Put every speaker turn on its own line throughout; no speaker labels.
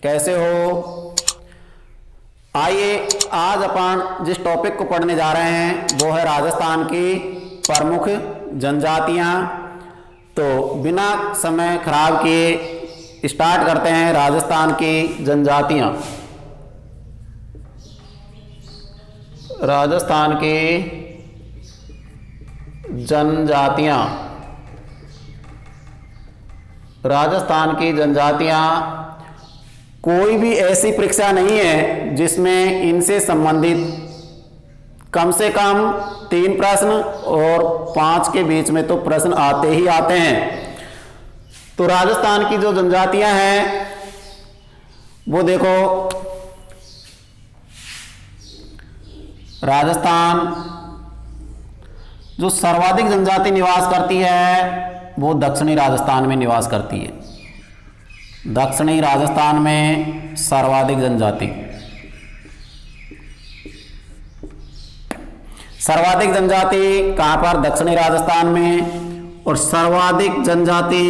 कैसे हो? आइए आज अपन जिस टॉपिक को पढ़ने जा रहे हैं वो है राजस्थान की प्रमुख जनजातियां। तो बिना समय खराब किए स्टार्ट करते हैं राजस्थान की जनजातियां। राजस्थान की जनजातियां, राजस्थान की जनजातियां, कोई भी ऐसी परीक्षा नहीं है जिसमें इनसे संबंधित कम से कम 3 प्रश्न और 5 के बीच में तो प्रश्न आते ही आते हैं। तो राजस्थान की जो जनजातियां हैं वो देखो, राजस्थान जो सर्वाधिक जनजाति निवास करती है वो दक्षिणी राजस्थान में निवास करती है। दक्षिणी राजस्थान में सर्वाधिक जनजाति, सर्वाधिक जनजाति कहां पर? दक्षिणी राजस्थान में। और सर्वाधिक जनजाति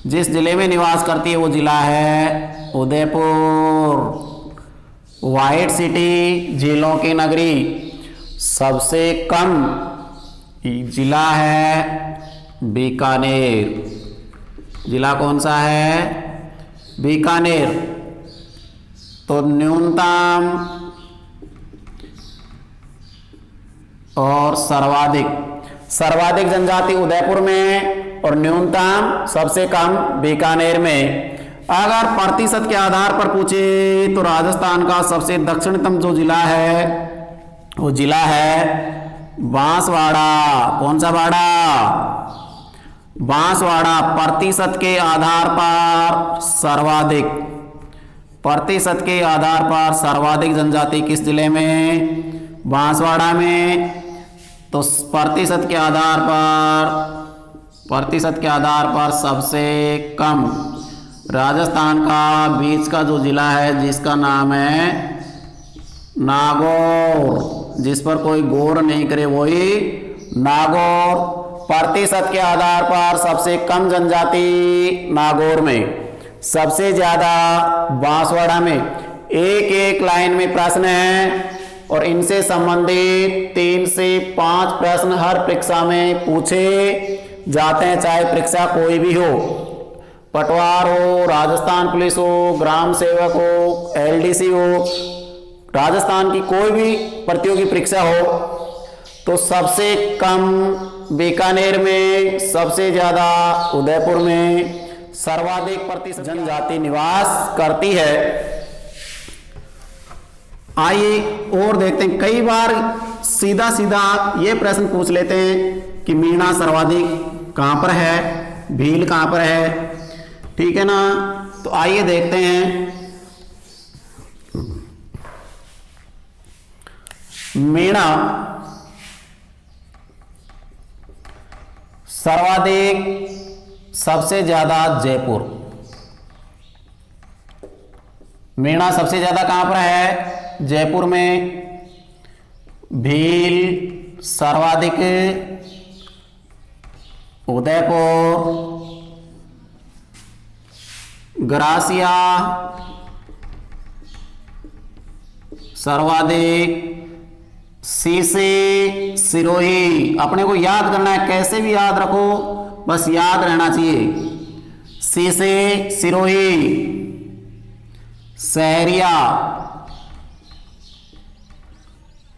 जिस जिले में निवास करती है वो जिला है उदयपुर। व्हाइट सिटी, झीलों की नगरी। सबसे कम जिला है बीकानेर। जिला कौन सा है? बीकानेर। तो न्यूनतम और सर्वाधिक जनजाति उदयपुर में और न्यूनतम सबसे कम बीकानेर में। अगर प्रतिशत के आधार पर पूछे तो राजस्थान का सबसे दक्षिणतम जो जिला है वो जिला है बांसवाड़ा। कौन सा वाड़ा? बांसवाड़ा। प्रतिशत के आधार पर सर्वाधिक, प्रतिशत के आधार पर सर्वाधिक जनजाति किस जिले में? बांसवाड़ा में। तो प्रतिशत के आधार पर सबसे कम राजस्थान का बीच का जो जिला है जिसका नाम है नागौर, जिस पर कोई गौर नहीं करे वही नागौर। प्रतिशत के आधार पर सबसे कम जनजाति नागौर में, सबसे ज्यादा बांसवाड़ा में। एक लाइन में प्रश्न है और इनसे संबंधित 3 से 5 प्रश्न हर परीक्षा में पूछे जाते हैं, चाहे परीक्षा कोई भी हो, पटवार हो, राजस्थान पुलिस हो, ग्राम सेवक हो, एलडीसी हो, राजस्थान की कोई भी प्रतियोगी परीक्षा हो। तो सबसे कम बीकानेर में, सबसे ज्यादा उदयपुर में, सर्वाधिक प्रतिशत जनजाति निवास करती है। आइए और देखते हैं। कई बार सीधा ये प्रश्न पूछ लेते हैं कि मीणा सर्वाधिक कहां पर है, भील कहां पर है, ठीक है ना। तो आइए देखते हैं। मीणा सर्वाधिक, सबसे ज्यादा जयपुर। मीणा सबसे ज्यादा कहां पर है? जयपुर में। भील सर्वाधिक उदयपुर। ग्रासिया सर्वाधिक सीसे सिरोही। अपने को याद करना है, कैसे भी याद रखो, बस याद रहना चाहिए। सीसे सिरोही।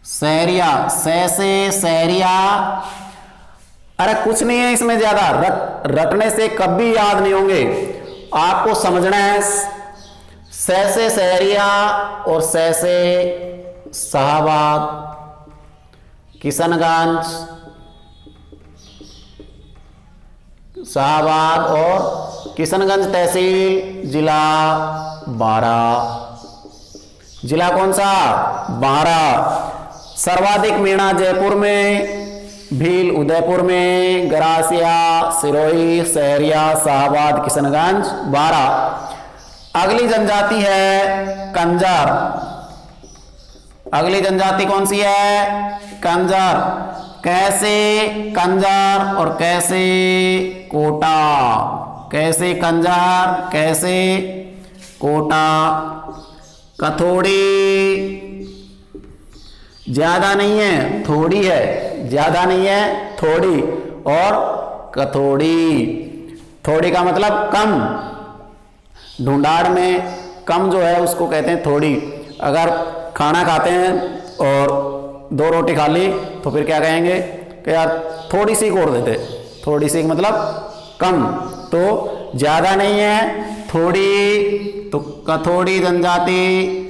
सहरिया, सैसे सहरिया। अरे कुछ नहीं है इसमें ज्यादा, रटने से कभी याद नहीं होंगे, आपको समझना है। सैसे सहरिया और सैसे शाहबाद, किशनगंज, शाहबाद और किशनगंज तहसील, जिला बारा। जिला कौन सा? बारा। सर्वाधिक मीणा जयपुर में, भील उदयपुर में, गरासिया, सिरोही, सहरिया, शाहबाद, किशनगंज, बारा। अगली जनजाति है कंजर। अगली जनजाति कौन सी है? कंजर। कैसे कंजर और कैसे कोटा। कैसे कंजार, कैसे कोटा, कथोड़ी, ज्यादा नहीं है थोड़ी है, ज्यादा नहीं है थोड़ी, और कथोड़ी, थोड़ी का मतलब कम, ढूंढाड़ में कम जो है उसको कहते हैं थोड़ी। अगर खाना खाते हैं और 2 रोटी खा ली तो फिर क्या कहेंगे कि यार थोड़ी सी और देते, थोड़ी सी मतलब कम, तो ज्यादा नहीं है थोड़ी, तो कथोड़ी जनजाति,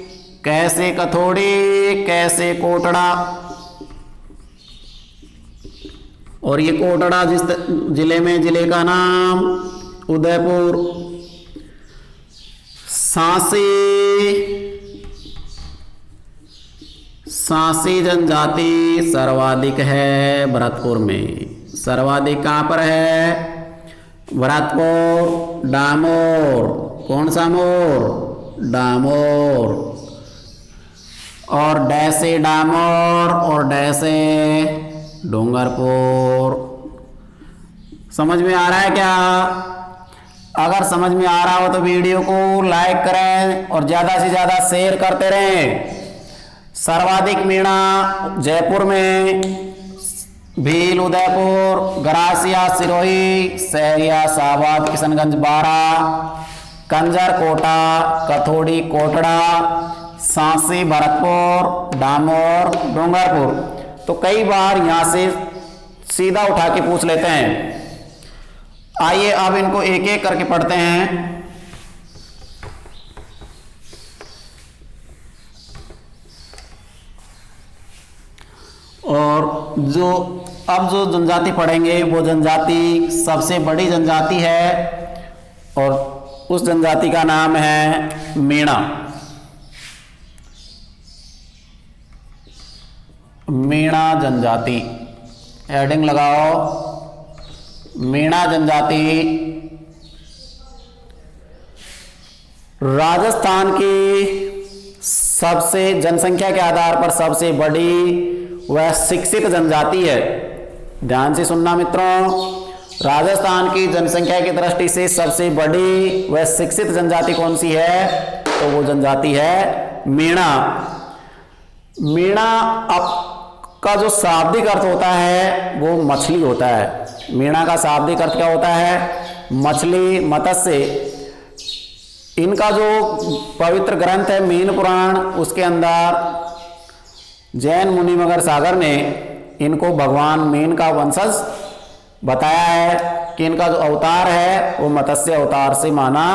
कैसे कथोड़ी, कैसे कोटड़ा। और ये कोटड़ा जिस जिले में, जिले का नाम उदयपुर। सांसी, सांसी जनजाति सर्वाधिक है भरतपुर में। सर्वाधिक कहाँ पर है? भरतपुर। डामोर, कौन सा मोर? डामोर। और डैसे डामोर और डैसे डूंगरपुर। समझ में आ रहा है क्या? अगर समझ में आ रहा हो तो वीडियो को लाइक करें और ज़्यादा से ज़्यादा शेयर करते रहें। सर्वाधिक मीणा जयपुर में, भील उदयपुर, गरासिया सिरोही, सहरिया शाहबाद किशनगंज बारा, कंजर कोटा, कथोड़ी कोटड़ा, सांसी भरतपुर, डामोर डूंगरपुर। तो कई बार यहाँ से सीधा उठा के पूछ लेते हैं। आइए अब इनको एक एक करके पढ़ते हैं। और जो जनजाति पढ़ेंगे वो जनजाति सबसे बड़ी जनजाति है और उस जनजाति का नाम है मीणा। मीणा जनजाति, हेडिंग लगाओ, मीणा जनजाति राजस्थान की सबसे जनसंख्या के आधार पर सबसे बड़ी वह शिक्षित जनजाति है। ध्यान से सुनना मित्रों, राजस्थान की जनसंख्या की दृष्टि से सबसे बड़ी वह शिक्षित जनजाति कौन सी है? तो वो जनजाति है मीणा। मीणा का जो शाब्दिक अर्थ होता है वो मछली होता है। मीणा का शाब्दिक अर्थ क्या होता है? मछली, मत्स्य। इनका जो पवित्र ग्रंथ है मीन पुराण, उसके अंदर जैन मुनि मगर सागर ने इनको भगवान मीन का वंशज बताया है कि इनका जो अवतार है वो मत्स्य अवतार से माना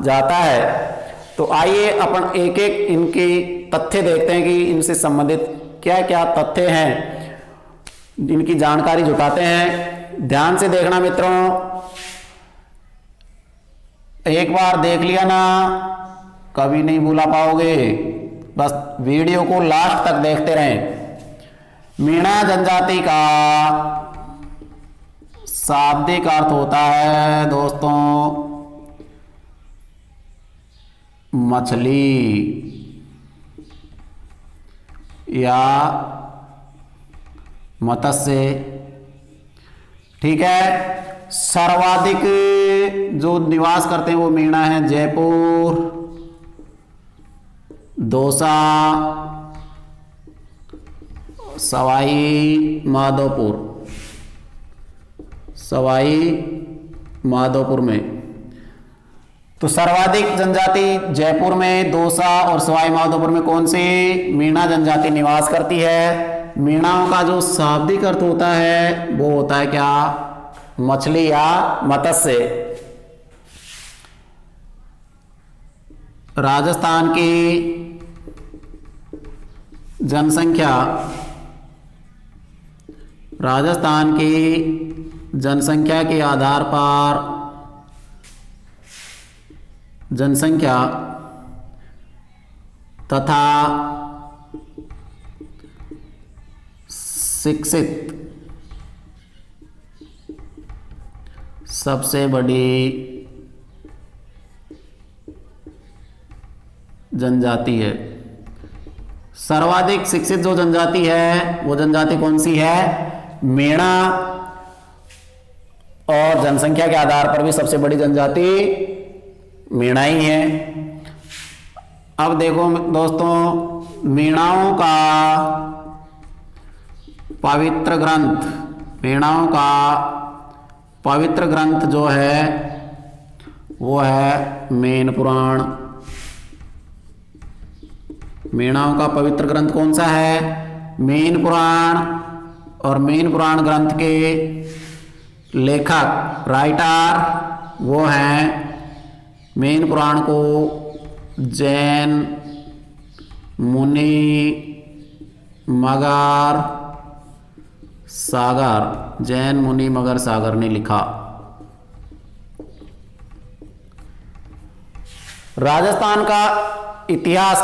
जाता है। तो आइए अपन एक एक इनके तथ्य देखते हैं कि इनसे संबंधित क्या क्या तथ्य हैं, इनकी जानकारी जुटाते हैं। ध्यान से देखना मित्रों, एक बार देख लिया ना कभी नहीं भूला पाओगे, बस वीडियो को लास्ट तक देखते रहें। मीणा जनजाति का शाब्दिक अर्थ होता है दोस्तों मछली या मत्स्य। ठीक है। सर्वाधिक जो निवास करते हैं वो मीणा है जयपुर, दौसा, सवाई माधोपुर, सवाई माधोपुर में। तो सर्वाधिक जनजाति जयपुर में, दौसा और सवाई माधोपुर में कौन सी? मीणा जनजाति निवास करती है। मीणाओं का जो शाब्दिक अर्थ होता है वो होता है क्या? मछली या मत्स्य। राजस्थान की जनसंख्या, राजस्थान की जनसंख्या के आधार पर जनसंख्या तथा शिक्षित सबसे बड़ी जनजाति है। सर्वाधिक शिक्षित जो जनजाति है वो जनजाति कौन सी है? मीणा। और जनसंख्या के आधार पर भी सबसे बड़ी जनजाति मीणा ही है। अब देखो दोस्तों, मीणाओं का पवित्र ग्रंथ, मीणाओं का पवित्र ग्रंथ जो है वो है मेन पुराण। मीणाओं का पवित्र ग्रंथ कौन सा है? मेन पुराण। और मेन पुराण ग्रंथ के लेखक, राइटर वो हैं, मेन पुराण को जैन मुनि मगर सागर, जैन मुनि मगर सागर ने लिखा। राजस्थान का इतिहास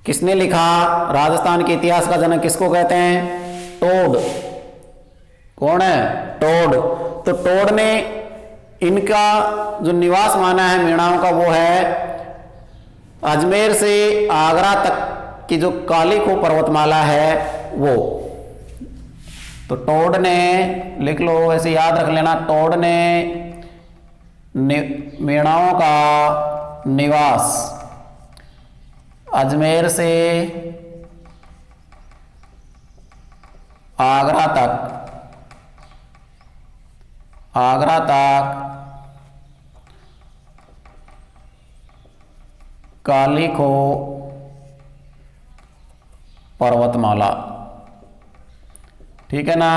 किसने लिखा? राजस्थान के इतिहास का जनक किसको कहते हैं? टोड। कौन है? टोड। तो टोड ने इनका जो निवास माना है मीणाओं का वो है अजमेर से आगरा तक की जो कालीखो पर्वतमाला है वो। तो टोड ने, लिख लो ऐसे याद रख लेना, टोड ने मीणाओं का निवास अजमेर से आगरा तक कालीखो पर्वतमाला, ठीक है ना?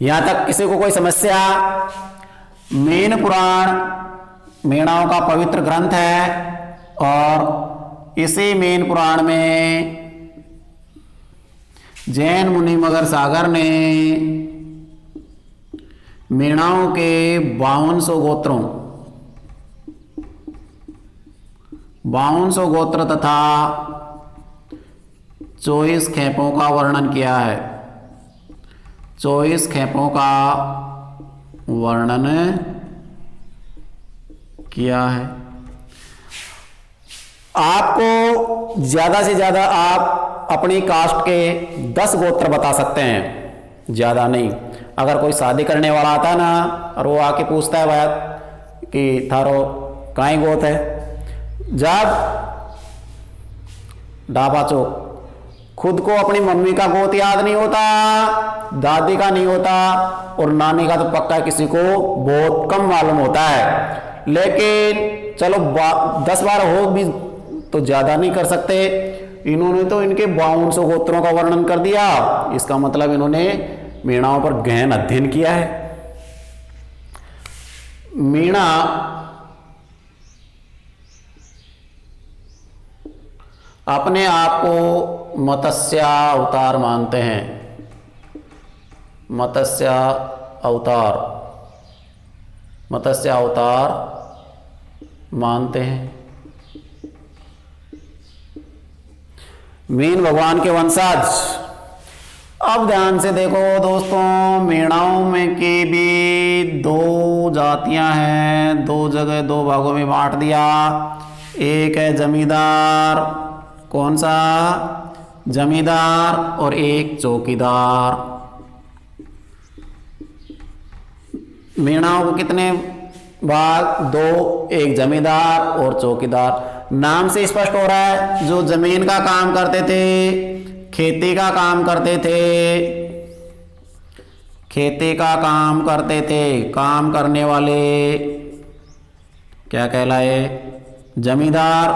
यहां तक किसी को कोई समस्या? मेन पुराण मीणाओं का पवित्र ग्रंथ है और इसी मेन पुराण में जैन मुनि मगर सागर ने मीणाओं के 5200 गोत्रों, 5200 गोत्र तथा 24 खेपों का वर्णन किया है। 24 खेपों का वर्णन किया है। आपको ज्यादा से ज्यादा आप अपनी कास्ट के 10 गोत्र बता सकते हैं, ज्यादा नहीं। अगर कोई शादी करने वाला आता है ना और वो आके पूछता है भाई कि थारो काई गोत है, जब ढाबा चौक खुद को अपनी मम्मी का गोत याद नहीं होता, दादी का नहीं होता और नानी का तो पक्का किसी को बहुत कम मालूम होता है। लेकिन चलो 10-12 हो भी तो ज्यादा नहीं कर सकते। इन्होंने तो इनके 5200 गोत्रों का वर्णन कर दिया। इसका मतलब इन्होंने मीणाओं पर गहन अध्ययन किया है। मीणा अपने आप को मत्स्य अवतार मानते हैं। मत्स्य अवतार मानते हैं। मीन भगवान के वंशज। अब ध्यान से देखो दोस्तों, मीणाओं में की भी 2 जातियां हैं, 2 जगह 2 भागों में बांट दिया। एक है जमींदार, कौन सा? जमींदार, और एक चौकीदार। मीणाओं को कितने भाग? 2, एक जमींदार और चौकीदार। नाम से स्पष्ट हो रहा है, जो जमीन का काम करते थे, खेती का काम करते थे, खेती का काम करते थे, काम करने वाले क्या कहलाए? जमींदार।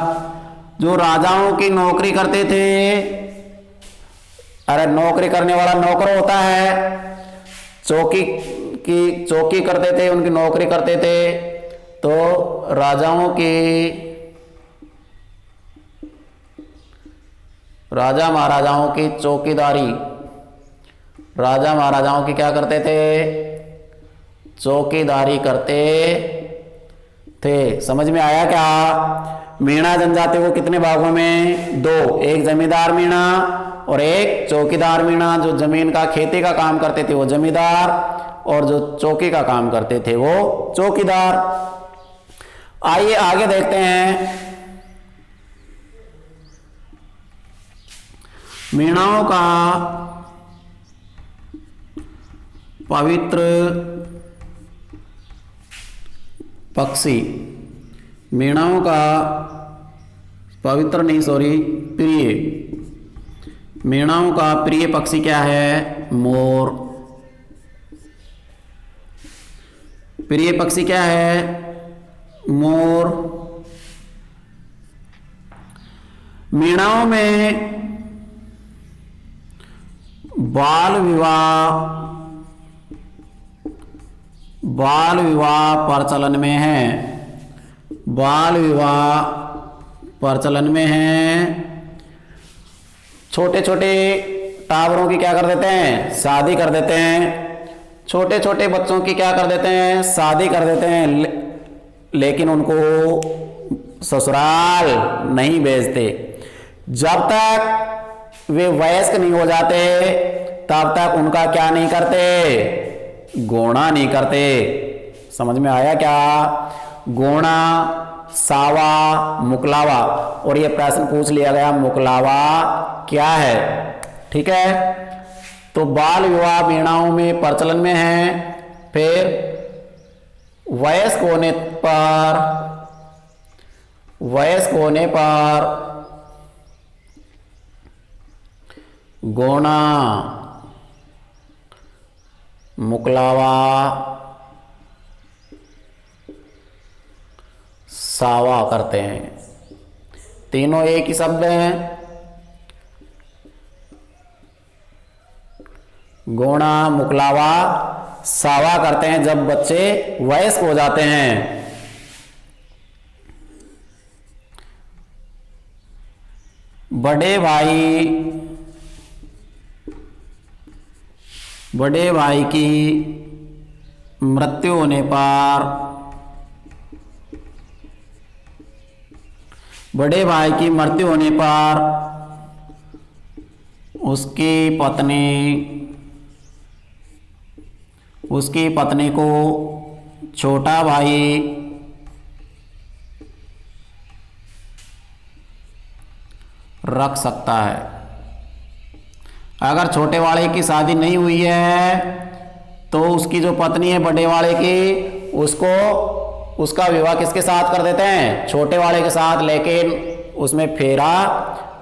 जो राजाओं की नौकरी करते थे, अरे नौकरी करने वाला नौकर होता है, चौकी करते थे, उनकी नौकरी करते थे, तो राजा महाराजाओं की चौकीदारी, राजा महाराजाओं की क्या करते थे? चौकीदारी करते थे। समझ में आया क्या? मीणा जनजाति को कितने भागों में? 2, एक जमींदार मीणा और एक चौकीदार मीणा। जो जमीन का खेती का काम करते थे वो जमींदार और जो चौकी का काम करते थे वो चौकीदार। आइए आगे देखते हैं। मीणाओं का पवित्र पक्षी, मीणाओं का पवित्र नहीं सॉरी प्रिय, मीणाओं का प्रिय पक्षी क्या है? मोर। प्रिय पक्षी क्या है? मोर। मीणाओं में बाल विवाह प्रचलन में है, बाल विवाह प्रचलन में है। छोटे छोटे टाबरों की क्या कर देते हैं? शादी कर देते हैं। छोटे छोटे बच्चों की क्या कर देते हैं? शादी कर देते हैं, लेकिन उनको ससुराल नहीं भेजते। जब तक वे वयस्क नहीं हो जाते तब तक उनका क्या नहीं करते? गोणा नहीं करते। समझ में आया क्या? गोणा, सावा, मुकलावा। और ये प्रश्न पूछ लिया गया मुकलावा क्या है। ठीक है, तो बाल विवाह मीणाओं में प्रचलन में है। फिर वयस्क होने पर गोणा, मुकलावा, सावा करते हैं। तीनों एक ही शब्द हैं। गोणा, मुकलावा, सावा करते हैं जब बच्चे वयस्क हो जाते हैं। बड़े भाई की मृत्यु होने पर, बड़े भाई की मृत्यु होने पर उसकी पत्नी को छोटा भाई रख सकता है। अगर छोटे वाले की शादी नहीं हुई है तो उसकी जो पत्नी है बड़े वाले की, उसका विवाह किसके साथ कर देते हैं? छोटे वाले के साथ। लेकिन उसमें फेरा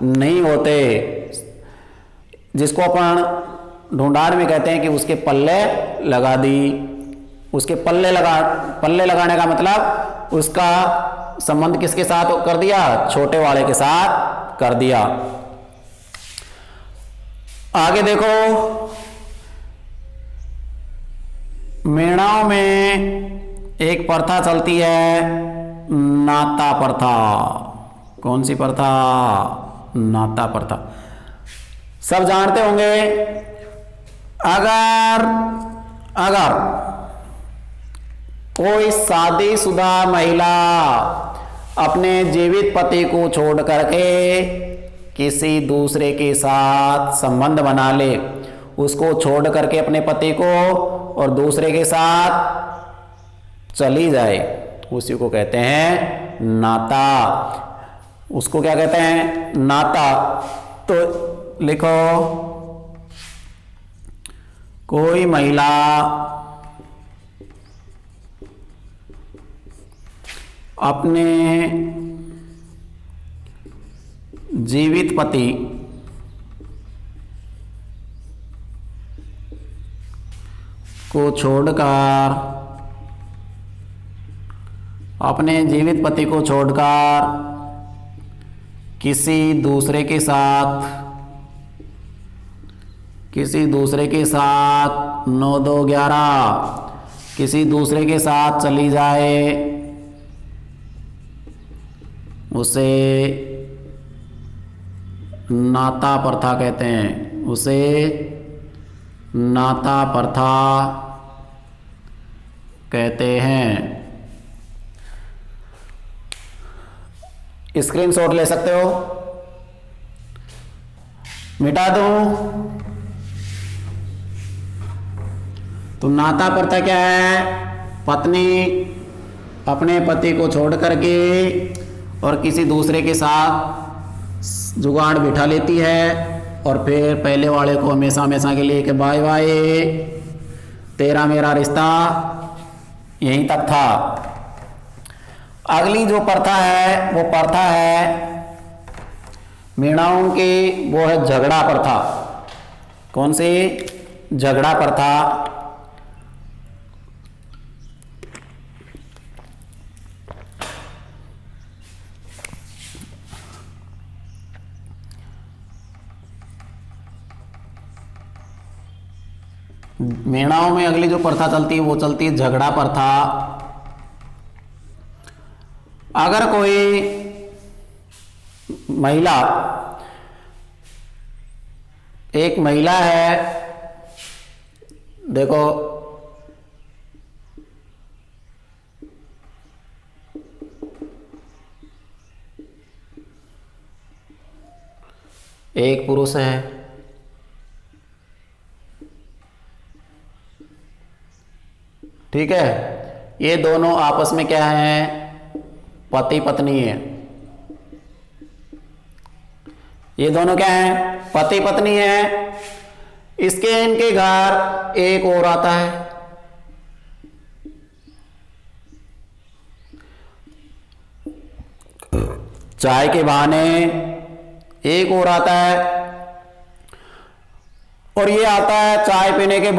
नहीं होते, जिसको अपन ढूंढाड़ में कहते हैं कि उसके पल्ले लगा दी। उसके पल्ले लगाने का मतलब उसका संबंध किसके साथ कर दिया? छोटे वाले के साथ कर दिया। आगे देखो, मीणाओं में एक प्रथा चलती है, नाता प्रथा। कौन सी प्रथा? नाता प्रथा। सब जानते होंगे। अगर कोई शादीशुदा महिला अपने जीवित पति को छोड़ करके किसी दूसरे के साथ संबंध बना ले, उसको छोड़ करके अपने पति को और दूसरे के साथ चली जाए, उसी को कहते हैं नाता। उसको क्या कहते हैं? नाता। तो लिखो, कोई महिला अपने जीवित पति को छोड़कर, अपने जीवित पति को छोड़कर किसी दूसरे के साथ 9-2-11 किसी दूसरे के साथ चली जाए, उसे नाता प्रथा कहते हैं। उसे नाता प्रथा कहते हैं। स्क्रीनशॉट ले सकते हो, मिटा दूं। तो नाता प्रथा क्या है? पत्नी अपने पति को छोड़ करके और किसी दूसरे के साथ जुगाड़ बिठा लेती है और फिर पहले वाले को हमेशा हमेशा के लिए कि बाय बाय, तेरा मेरा रिश्ता यहीं तक था। अगली जो प्रथा है वो प्रथा है मीणाओं की, वो है झगड़ा प्रथा। कौन सी? झगड़ा प्रथा। मीणाओं में अगली जो प्रथा चलती है वो चलती है झगड़ा प्रथा। अगर कोई महिला, एक महिला है, देखो एक पुरुष है, ठीक है, ये दोनों आपस में क्या है? पति पत्नी है। ये दोनों क्या है? पति पत्नी है। इसके इनके घर एक और आता है, चाय के बहाने एक और आता है, और ये आता है चाय पीने के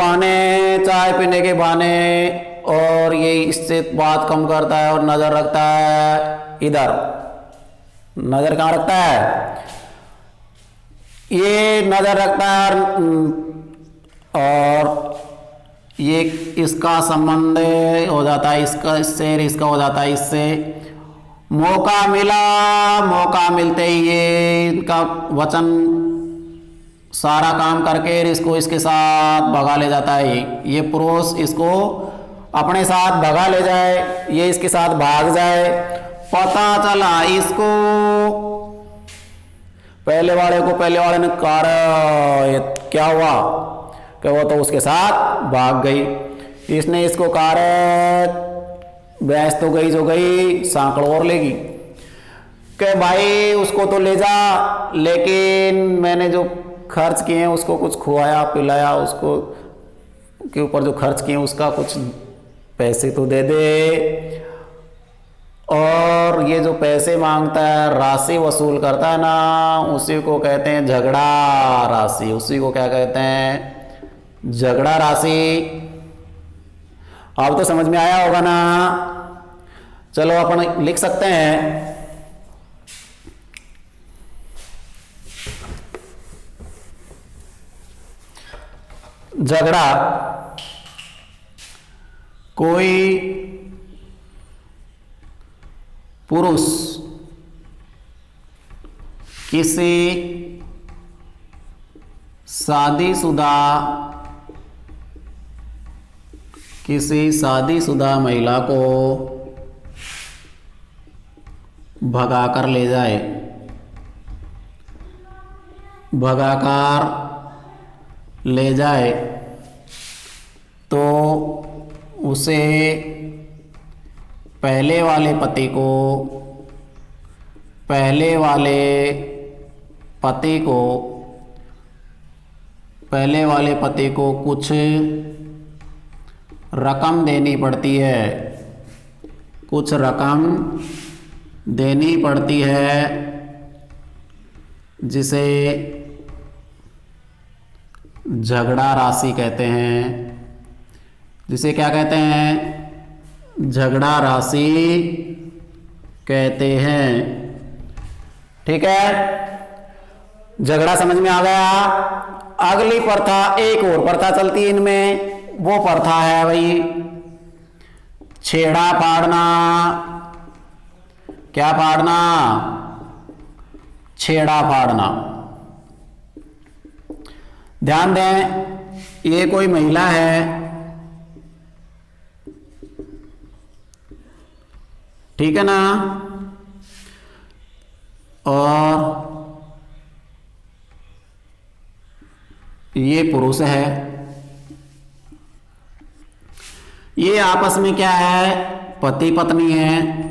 बहाने, और ये इससे बात कम करता है और नजर रखता है इधर। नजर कहाँ रखता है? ये नजर रखता है, और ये इसका संबंध हो जाता है इसका इससे, इसका हो जाता है इससे। मौका मिलते ही ये इनका वचन सारा काम करके इसको इसके साथ भगा ले जाता है। ये पुरुष इसको अपने साथ भगा ले जाए, ये इसके साथ भाग जाए। पता चला इसको, पहले वाले ने कहा ये क्या हुआ कि वो तो उसके साथ भाग गई। इसने इसको कहा भैंस तो गई जो गई, सांकड़ और लेगी। कि भाई उसको तो ले जा, लेकिन मैंने जो खर्च किए हैं उसको कुछ खुआया पिलाया, उसको के ऊपर जो खर्च किए उसका कुछ पैसे तो दे दे। और ये जो पैसे मांगता है, राशि वसूल करता है ना, उसी को कहते हैं झगड़ा राशि। उसी को क्या कहते हैं? झगड़ा राशि। अब तो समझ में आया होगा ना? चलो अपन लिख सकते हैं। झगड़ा, कोई पुरुष किसी शादीशुदा महिला को भगाकर ले जाए, तो उसे पहले वाले पति को कुछ रकम देनी पड़ती है, जिसे झगड़ा राशि कहते हैं। जिसे क्या कहते हैं? झगड़ा राशि कहते हैं। ठीक है, झगड़ा समझ में आ गया। अगली प्रथा, एक और प्रथा चलती है इनमें, वो प्रथा है भाई छेड़ा फाड़ना। क्या फाड़ना? छेड़ा फाड़ना। ध्यान दें, ये कोई महिला है, ठीक है ना, और ये पुरुष है। ये आपस में क्या है? पति पत्नी है।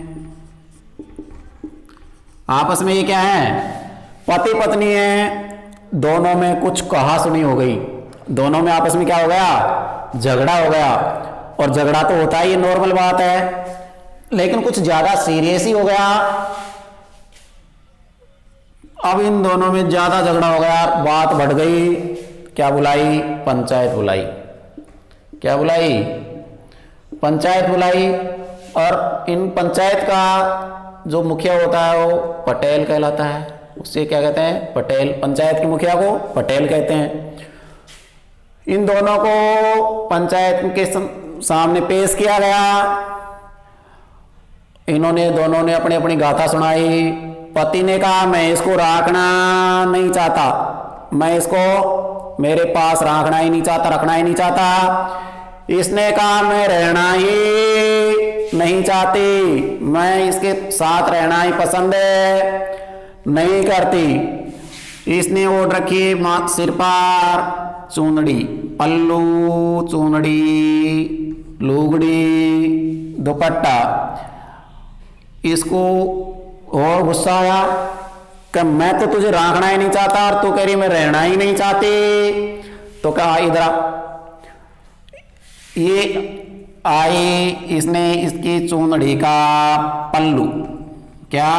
आपस में ये क्या है? पति पत्नी है। दोनों में कुछ कहा सुनी हो गई, दोनों में आपस में क्या हो गया? झगड़ा हो गया, और झगड़ा तो होता ही नॉर्मल बात है, लेकिन कुछ ज्यादा सीरियस ही हो गया। अब इन दोनों में ज्यादा झगड़ा हो गया, बात बढ़ गई, क्या बुलाई? पंचायत बुलाई। क्या बुलाई? पंचायत बुलाई। और इन पंचायत का जो मुखिया होता है वो पटेल कहलाता है, उससे क्या कहते हैं? पटेल। पंचायत के मुखिया को पटेल कहते हैं। इन दोनों को पंचायत के सामने पेश किया गया। इन्होंने दोनों ने अपनी अपनी गाथा सुनाई। पति ने कहा मैं इसको रखना नहीं चाहता, मैं इसको मेरे पास रखना ही नहीं चाहता, रखना ही नहीं चाहता। इसने कहा मैं रहना ही नहीं चाहती, मैं इसके साथ रहना ही पसंद है, नहीं करती। इसने ओढ़ रखी सिर पर चूनड़ी, पल्लू, चूनड़ी, लुगड़ी, दुपट्टा। इसको और गुस्सा आया कि मैं तो तुझे रखना ही नहीं चाहता और तू कह रही मैं रहना ही नहीं चाहती। तो कहा इधर ये आई, इसने इसकी चूनड़ी का पल्लू, क्या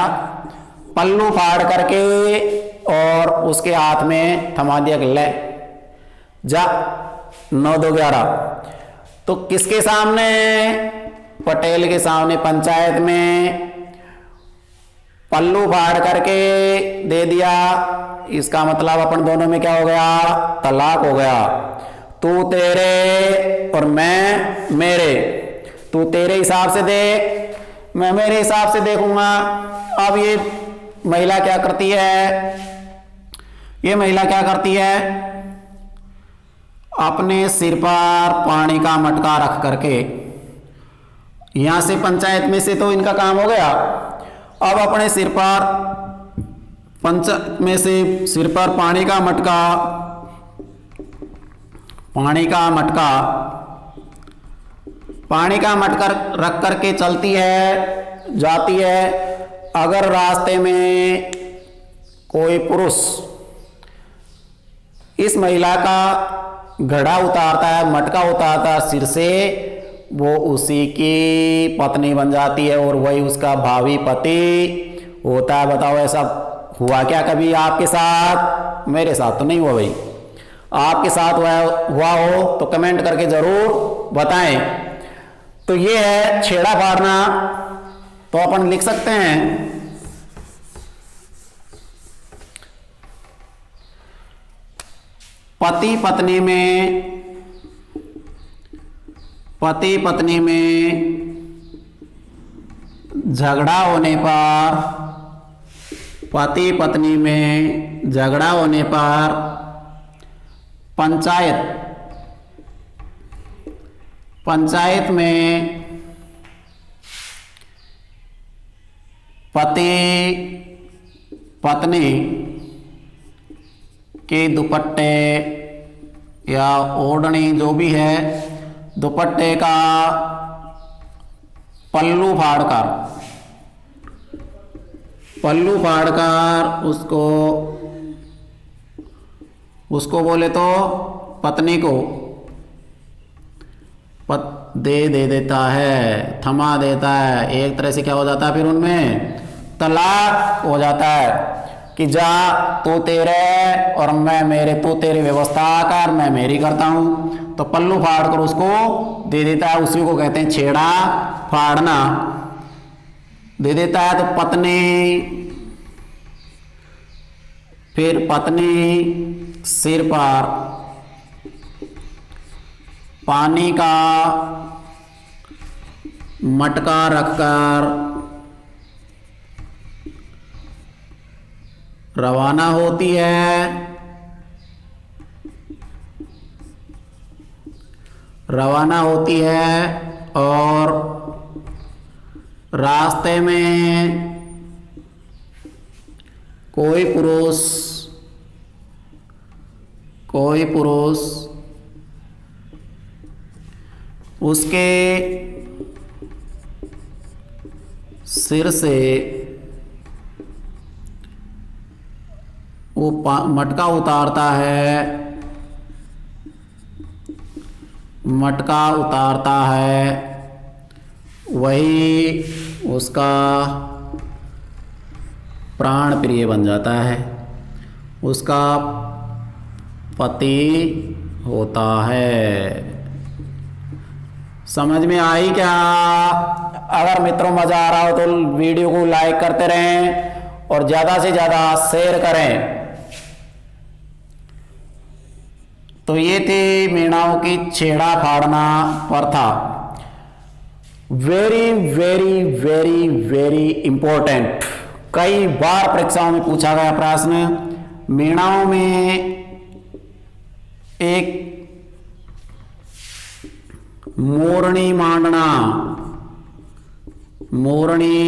पल्लू फाड़ करके और उसके हाथ में थमा दिया कि ले जा 9 2 11। तो किसके सामने? पटेल के सामने पंचायत में पल्लू फाड़ करके दे दिया। इसका मतलब अपन दोनों में क्या हो गया? तलाक हो गया। तू तेरे और मैं मेरे, तू तेरे हिसाब से देख, मैं मेरे हिसाब से देखूंगा। अब ये महिला क्या करती है? ये महिला क्या करती है? अपने सिर पर पानी का मटका रख करके, यहां से पंचायत में से तो इनका काम हो गया। अब अपने सिर पर पंचायत में से सिर पर पानी का मटका रख करके चलती है, जाती है। अगर रास्ते में कोई पुरुष इस महिला का घड़ा उतारता है, मटका उतारता है सिर से, वो उसी की पत्नी बन जाती है और वही उसका भावी पति होता है। बताओ ऐसा हुआ क्या कभी आपके साथ? मेरे साथ तो नहीं हुआ भाई। आपके साथ हुआ हो तो कमेंट करके जरूर बताएं। तो ये है छेड़ा फाड़ना। तो अपन लिख सकते हैं पति पत्नी में झगड़ा होने पर, पति पत्नी में झगड़ा होने पर पंचायत में पति पत्नी के दुपट्टे या ओढ़नी जो भी है, दुपट्टे का पल्लू फाड़कर उसको बोले तो पत्नी को दे देता है, थमा देता है। एक तरह से क्या हो जाता है फिर उनमें? तलाक हो जाता है कि जा तू तेरे और मैं मेरे, तू तेरी व्यवस्था कर, मैं मेरी करता हूं। तो पल्लू फाड़ कर उसको दे देता है, उसी को कहते हैं छेड़ा फाड़ना। दे देता है। तो पत्नी सिर पर पानी का मटका रखकर रवाना होती है और रास्ते में कोई पुरुष उसके सिर से वो मटका उतारता है मटका उतारता है वही उसका प्राण प्रिय बन जाता है, उसका पति होता है। समझ में आई क्या? अगर मित्रों मज़ा आ रहा हो तो वीडियो को लाइक करते रहें और ज़्यादा से ज़्यादा शेयर करें। तो ये थी मीणाओं की छेड़ा फाड़ना प्रथा। Very very very very important, कई बार परीक्षाओं में पूछा गया प्रश्न। मीणाओं में एक मोरनी मांडना, मोरनी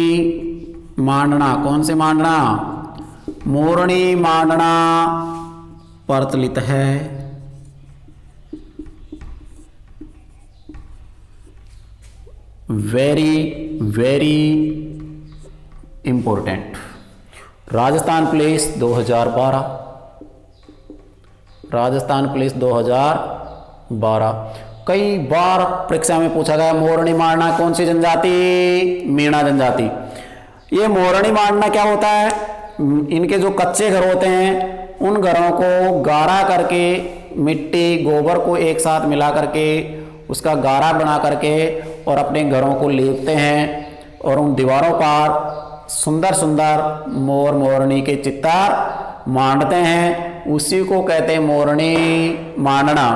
मांडना, कौन से मांडना? मोरनी मांडना प्रचलित है। Very very important. Rajasthan police 2012, Rajasthan police 2012 कई बार परीक्षा में पूछा गया। मोरनी मांडना कौन सी जनजाति? मीणा जनजाति। ये मोरनी मांडना क्या होता है? इनके जो कच्चे घर होते हैं उन घरों को गाढ़ा करके, मिट्टी गोबर को एक साथ मिला करके उसका गाढ़ा बना करके और अपने घरों को लेपते हैं और उन दीवारों पर सुंदर सुंदर मोर मोरनी के चित्र मांडते हैं। उसी को कहते हैं मोरनी मांडना।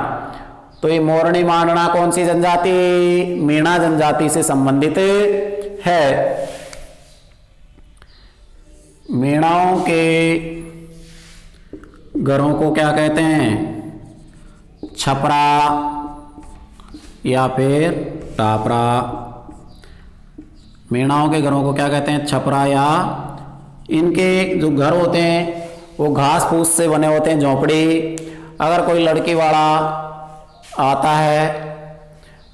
तो ये मोरनी मांडना कौन सी जनजाति? मीणा जनजाति से संबंधित है। मीणाओं के घरों को क्या कहते हैं? छपरा या फिर टापरा। मीणाओं के घरों को क्या कहते हैं? छपरा, या इनके जो घर होते हैं वो घास फूस से बने होते हैं, झोंपड़ी। अगर कोई लड़की वाला आता है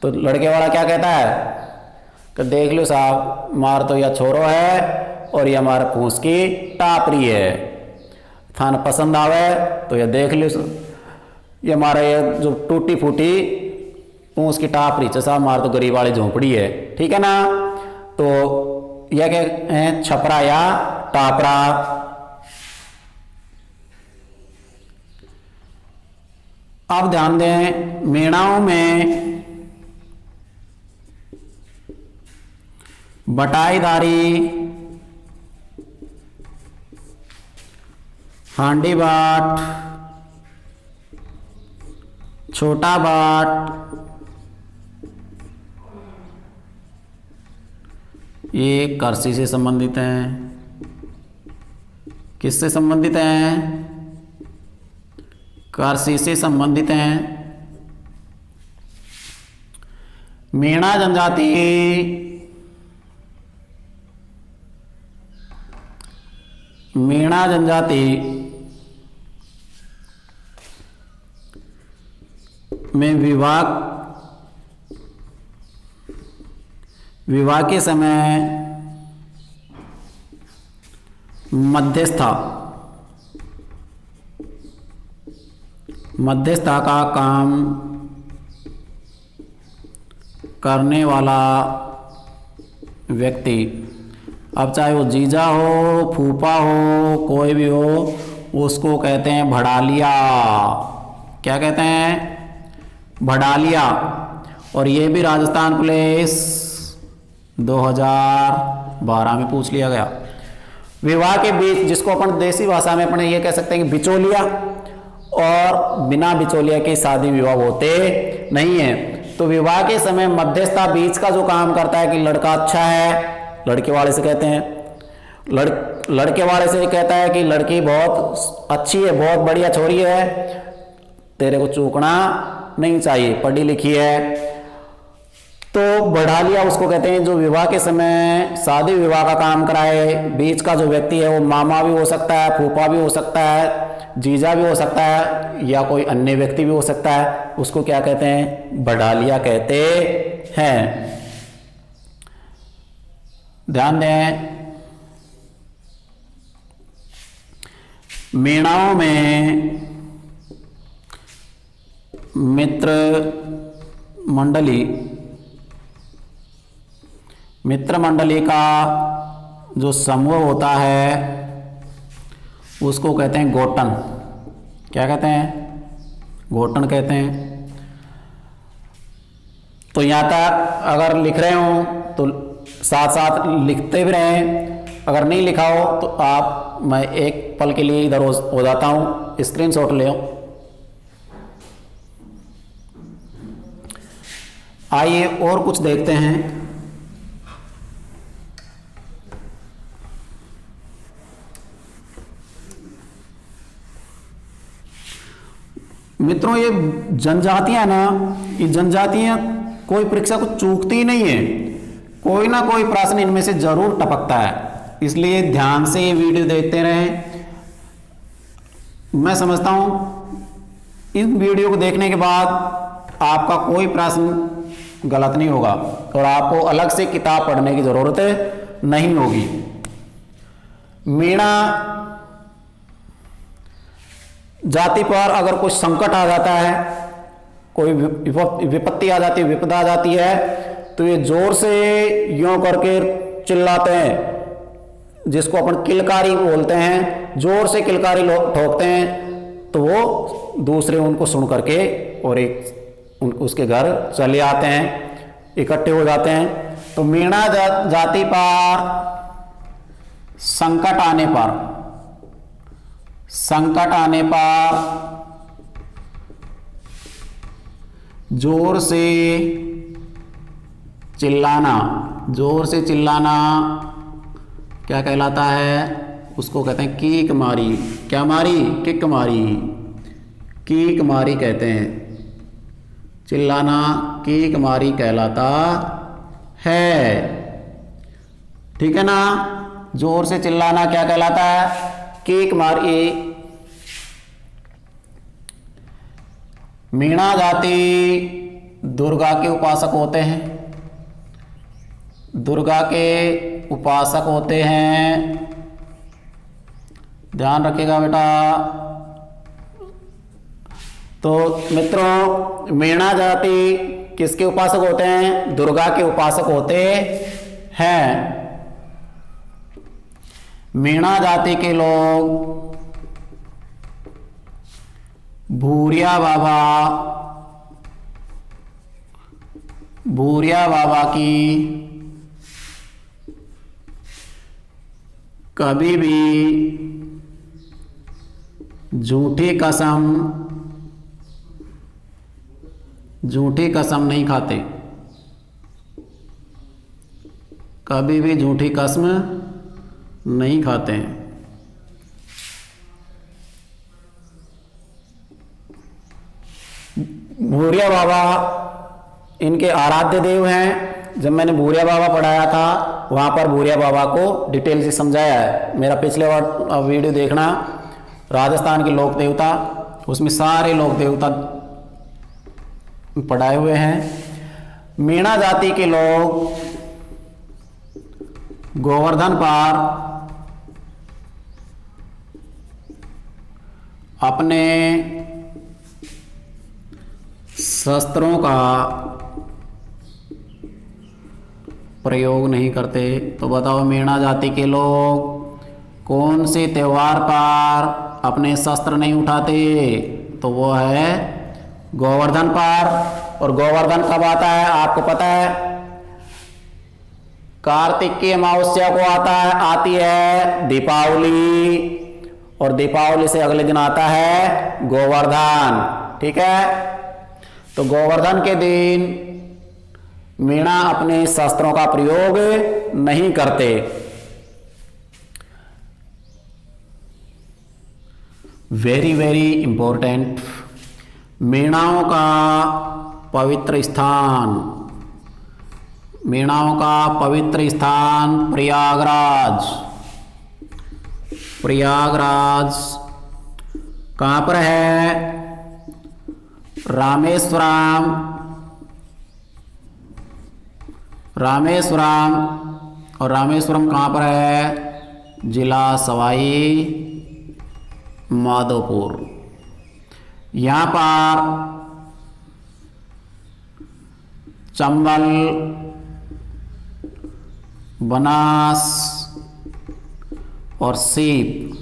तो लड़के वाला क्या कहता है कि देख लो साहब, मार तो यह छोरो है और यह हमारे फूस की टापरी है, थाना पसंद आवे तो यह देख लो, ये हमारे ये जो टूटी फूटी पूंछ की टापरी चसा, मार तो गरीब वाली झोंपड़ी है। ठीक है ना? तो यह क्या है? छपरा या टापरा। अब ध्यान दें, मीणाओं में बटाईदारी, हांडी बाट, छोटा बाट, ये करसी से संबंधित हैं। किससे संबंधित हैं? करसी से संबंधित हैं। मीणा जनजाति में विवाह के समय मध्यस्थता का काम करने वाला व्यक्ति, अब चाहे वो जीजा हो, फूफा हो, कोई भी हो, उसको कहते हैं भड़ालिया। क्या कहते हैं? भड़ालिया। और ये भी राजस्थान पुलिस 2012 में पूछ लिया गया। विवाह के बीच, जिसको अपन देसी भाषा में अपने ये कह सकते हैं कि बिचौलिया, और बिना बिचौलिया के शादी विवाह होते नहीं है। तो विवाह के समय मध्यस्थता बीच का जो काम करता है कि लड़का अच्छा है, लड़के वाले से कहते हैं, लड़के वाले से कहता है कि लड़की बहुत अच्छी है, बहुत बढ़िया छोरी है, तेरे को चूकना नहीं चाहिए, पढ़ी लिखी है। तो बढ़ालिया उसको कहते हैं जो विवाह के समय शादी विवाह का काम कराए। बीच का जो व्यक्ति है वो मामा भी हो सकता है, फूफा भी हो सकता है, जीजा भी हो सकता है, या कोई अन्य व्यक्ति भी हो सकता है। उसको क्या कहते हैं? बढ़ालिया कहते हैं। ध्यान दें, मीणाओं में मित्र मंडली, मित्र मंडली का जो समूह होता है उसको कहते हैं गोटन। क्या कहते हैं? गोटन कहते हैं। तो यहाँ तक अगर लिख रहे हो तो साथ साथ लिखते भी रहें, अगर नहीं लिखा हो तो मैं एक पल के लिए इधर हो जाता हूँ, स्क्रीनशॉट ले। आइए और कुछ देखते हैं। मित्रों, ये जनजातियां ना, ये जनजातियां कोई परीक्षा को चूकती ही नहीं है, कोई ना कोई प्रश्न इनमें से जरूर टपकता है, इसलिए ध्यान से ये वीडियो देखते रहें। मैं समझता हूं इस वीडियो को देखने के बाद आपका कोई प्रश्न गलत नहीं होगा और आपको अलग से किताब पढ़ने की जरूरत नहीं होगी। मीणा जाति पर अगर कुछ संकट आ जाता है, कोई विपत्ति आ जाती है, विपदा आ जाती है, तो ये जोर से यूं करके चिल्लाते हैं, जिसको अपन किलकारी बोलते हैं। जोर से किलकारी ठोकते हैं तो वो दूसरे उनको सुन करके और उसके घर चले आते हैं, इकट्ठे हो जाते हैं। तो मीणा जाति पर संकट आने पर जोर से चिल्लाना क्या कहलाता है? उसको कहते हैं कीक मारी। क्या मारी? किक मारी, कीक मारी कहते हैं। चिल्लाना कीक मारी कहलाता है, ठीक है ना? जोर से चिल्लाना क्या कहलाता है? कीक मारी। मीणा जाति दुर्गा के उपासक होते हैं, दुर्गा के उपासक होते हैं, ध्यान रखिएगा बेटा। तो मित्रों, मीणा जाति किसके उपासक होते हैं? दुर्गा के उपासक होते हैं। मीणा जाति के लोग भूरिया बाबा की कभी भी झूठी कसम नहीं खाते, कभी भी झूठी कसम नहीं खाते हैं। भूरिया बाबा इनके आराध्य देव हैं। जब मैंने भूरिया बाबा पढ़ाया था वहाँ पर भूरिया बाबा को डिटेल से समझाया है। मेरा पिछले वीडियो देखना, राजस्थान के लोक देवता, उसमें सारे लोक देवता पढ़ाए हुए हैं। मीणा जाति के लोग गोवर्धन पर अपने शस्त्रों का प्रयोग नहीं करते। तो बताओ, मीणा जाति के लोग कौन से त्योहार पर अपने शस्त्र नहीं उठाते? तो वो है गोवर्धन पर। और गोवर्धन कब आता है आपको पता है? कार्तिक की अमावस्या को आती है दीपावली, और दीपावली से अगले दिन आता है गोवर्धन, ठीक है? तो गोवर्धन के दिन मीणा अपने शस्त्रों का प्रयोग नहीं करते। वेरी वेरी इंपॉर्टेंट, मीणाओं का पवित्र स्थान, मीणाओं का पवित्र स्थान प्रयागराज। प्रयागराज कहाँ पर है? रामेश्वरम। और रामेश्वरम कहाँ पर है? जिला सवाई माधोपुर। यहाँ पर चंबल, बनास और सीप,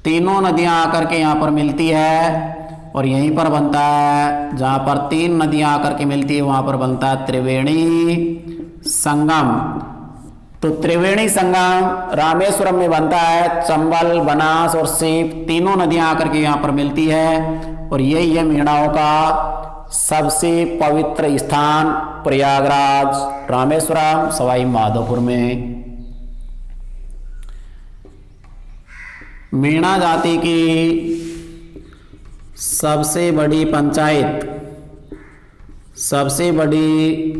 तीनों नदियां आकर के यहाँ पर मिलती है और यहीं पर बनता है, जहाँ पर तीन नदियां आकर के मिलती है वहाँ पर बनता है त्रिवेणी संगम। तो त्रिवेणी संगम रामेश्वरम में बनता है, चंबल, बनास और सीप तीनों नदियां आकर के यहाँ पर मिलती है और यही है मीणाओं का सबसे पवित्र स्थान प्रयागराज, रामेश्वरम, सवाई माधोपुर में। मीणा जाति की सबसे बड़ी पंचायत, सबसे बड़ी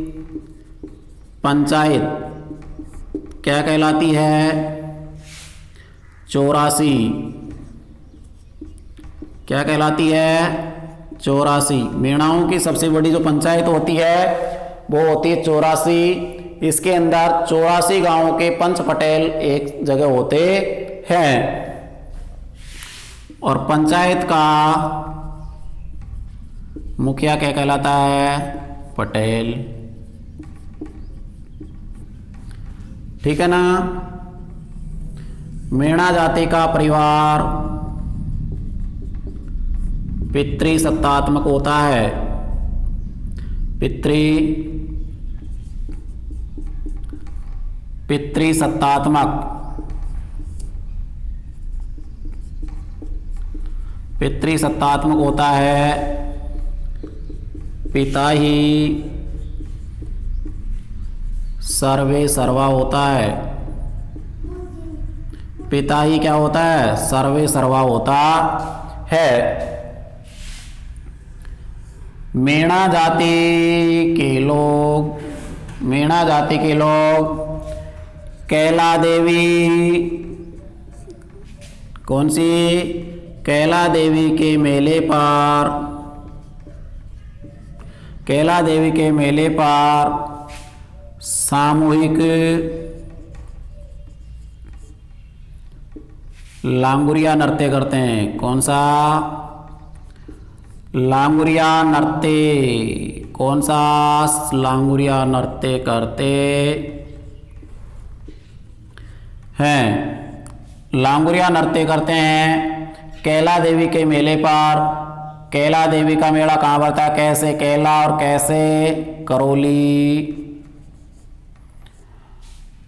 पंचायत क्या कहलाती है? 84। क्या कहलाती है? 84। मीणाओं की सबसे बड़ी जो पंचायत होती है वो होती है 84। इसके अंदर 84 गांवों के पंच पटेल एक जगह होते हैं और पंचायत का मुखिया क्या कहलाता है? पटेल। ठीक है ना। मीणा जाति का परिवार पितृसत्तात्मक होता है। पितृसत्तात्मक होता है। पिता ही सर्वे सर्वा होता है। पिता ही क्या होता है? सर्वे सर्वा होता है। मीणा जाति के लोग कैला देवी, कौन सी? कैला देवी के मेले पर सामूहिक लांगुरिया नृत्य करते हैं। कौन सा? लांगुरिया नृत्य। कौन सा? लांगुरिया नृत्य करते हैं। लांगुरिया नृत्य करते हैं कैला देवी के मेले पर। कैला देवी का मेला कहाँ पड़ता है? कैसे कैला और कैसे करौली।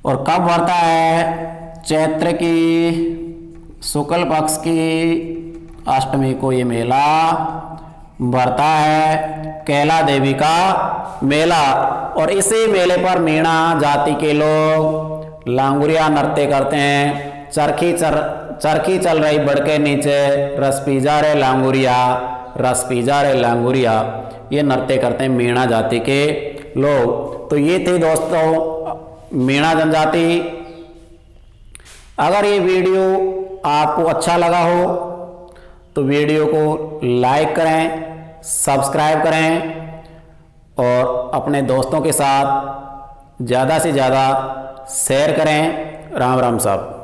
और कब भरता है? चैत्र की शुक्ल पक्ष की अष्टमी को ये मेला भरता है, कैला देवी का मेला। और इसी मेले पर मीणा जाति के लोग लांगुरिया नृत्य करते हैं। चरखी चल रही बढ़ के नीचे, रस पी जा रे लांगुरिया, रस पी जा रे लांगुरिया, ये नृत्य करते हैं मीणा जाति के लोग। तो ये थे दोस्तों मीणा जनजाति। अगर ये वीडियो आपको अच्छा लगा हो तो वीडियो को लाइक करें, सब्सक्राइब करें और अपने दोस्तों के साथ ज़्यादा से ज़्यादा शेयर करें। राम राम साहब।